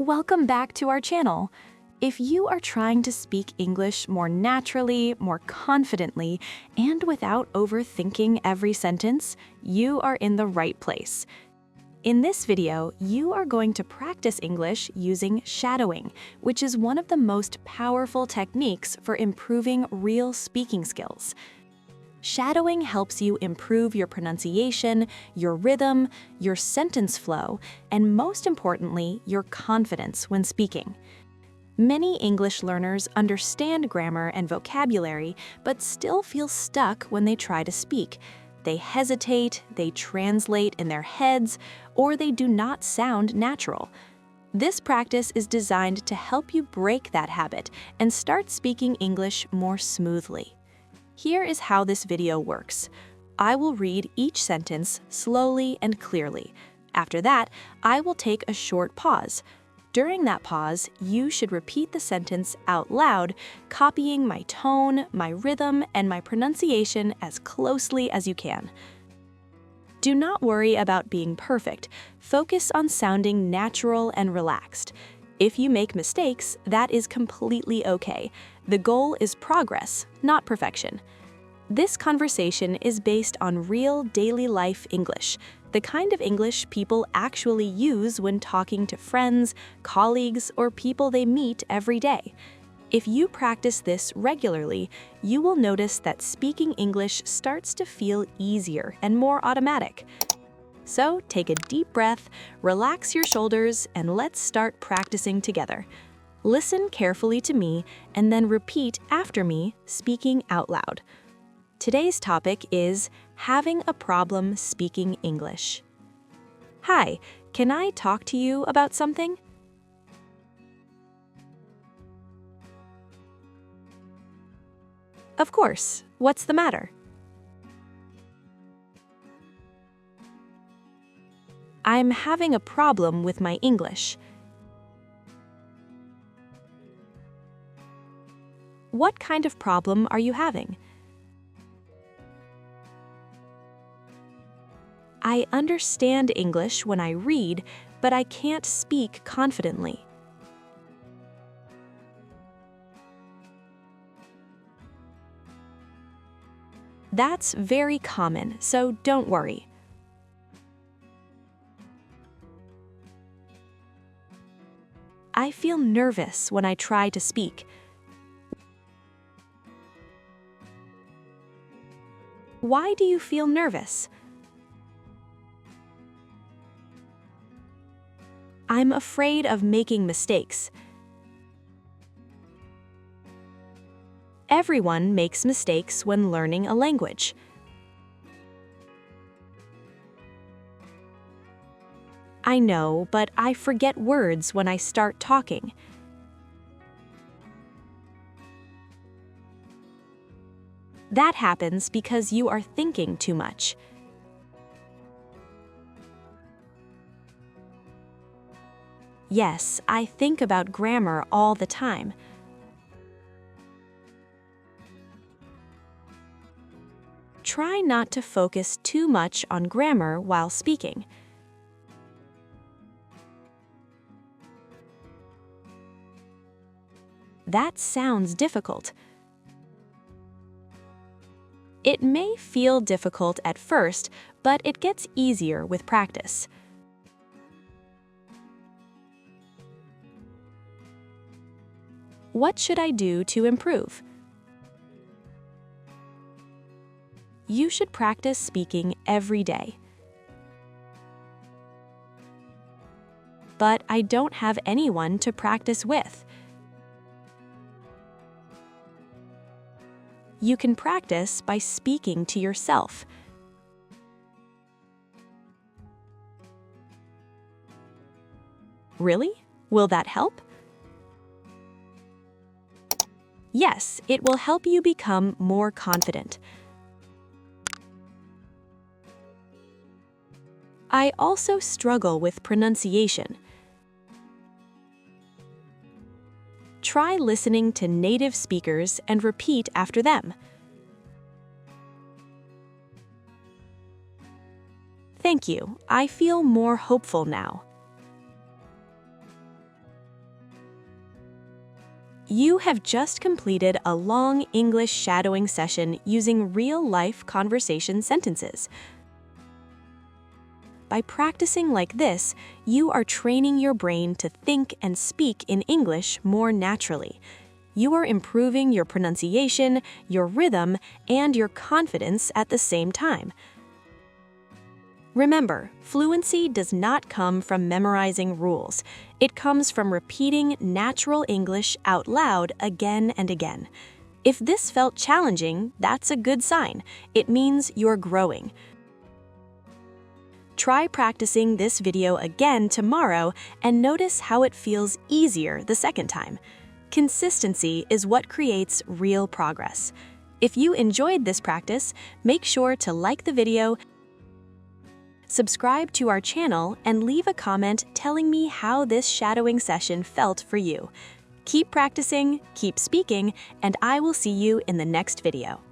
Welcome back to our channel. If you are trying to speak English more naturally, more confidently, and without overthinking every sentence, you are in the right place. In this video, you are going to practice English using shadowing, which is one of the most powerful techniques for improving real speaking skills. Shadowing helps you improve your pronunciation, your rhythm, your sentence flow, and most importantly, your confidence when speaking. Many English learners understand grammar and vocabulary, but still feel stuck when they try to speak. They hesitate, they translate in their heads, or they do not sound natural. This practice is designed to help you break that habit and start speaking English more smoothly. Here is how this video works. I will read each sentence slowly and clearly. After that, I will take a short pause. During that pause, you should repeat the sentence out loud, copying my tone, my rhythm, and my pronunciation as closely as you can. Do not worry about being perfect. Focus on sounding natural and relaxed. If you make mistakes, that is completely okay. The goal is progress, not perfection. This conversation is based on real daily life English, the kind of English people actually use when talking to friends, colleagues, or people they meet every day. If you practice this regularly, you will notice that speaking English starts to feel easier and more automatic. So take a deep breath, relax your shoulders, and let's start practicing together. Listen carefully to me and then repeat after me, speaking out loud. Today's topic is having a problem speaking English. Hi, can I talk to you about something? Of course. What's the matter? I'm having a problem with my English. What kind of problem are you having? I understand English when I read, but I can't speak confidently. That's very common, so don't worry. I feel nervous when I try to speak. Why do you feel nervous? I'm afraid of making mistakes. Everyone makes mistakes when learning a language. I know, but I forget words when I start talking. That happens because you are thinking too much. Yes, I think about grammar all the time. Try not to focus too much on grammar while speaking. That sounds difficult. It may feel difficult at first, but it gets easier with practice. What should I do to improve? You should practice speaking every day. But I don't have anyone to practice with. You can practice by speaking to yourself. Really? Will that help? Yes, it will help you become more confident. I also struggle with pronunciation. Try listening to native speakers and repeat after them. Thank you. I feel more hopeful now. You have just completed a long English shadowing session using real-life conversation sentences. By practicing like this, you are training your brain to think and speak in English more naturally. You are improving your pronunciation, your rhythm, and your confidence at the same time. Remember, fluency does not come from memorizing rules. It comes from repeating natural English out loud again and again. If this felt challenging, that's a good sign. It means you're growing. Try practicing this video again tomorrow and notice how it feels easier the second time. Consistency is what creates real progress. If you enjoyed this practice, make sure to like the video, subscribe to our channel, and leave a comment telling me how this shadowing session felt for you. Keep practicing, keep speaking, and I will see you in the next video.